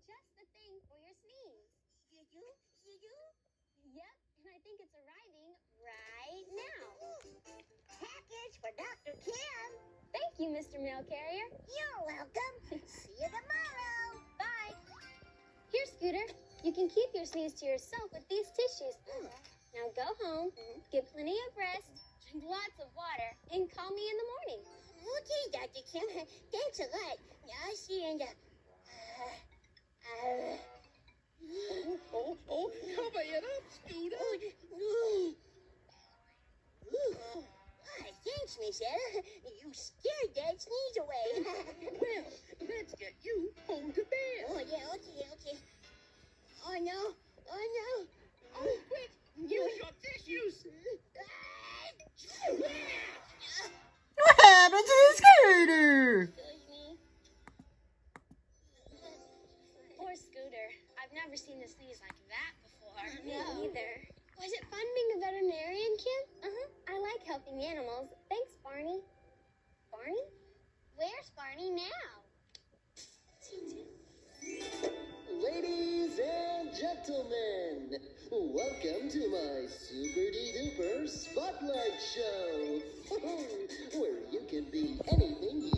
just the thing for your sneeze. You do? You do? Yep, and I think it's arriving right now. Package for Dr. Kim. Thank you, Mr. Mail Carrier. You're welcome. See you tomorrow. Bye. Here, Scooter. You can keep your sneeze to yourself with these tissues. Now go home, get plenty of rest, drink lots of water, and call me in the morning. Okay, Dr. Kim. Thanks a lot. I'll see you in the... Cover it up, Scooter. Thanks, Miss Ella. You scared that sneeze away. Well, let's get you home to bed. Oh, yeah, okay. Oh, no. Oh, quick, use your tissues. What happened to the scooter? Poor Scooter. I've never seen a sneeze like that before. No. Me either. Was it fun being a veterinarian, Kim? I like helping animals. Thanks, Barney. Barney? Where's Barney now? Ladies and gentlemen, welcome to my super duper spotlight show, where you can be anything you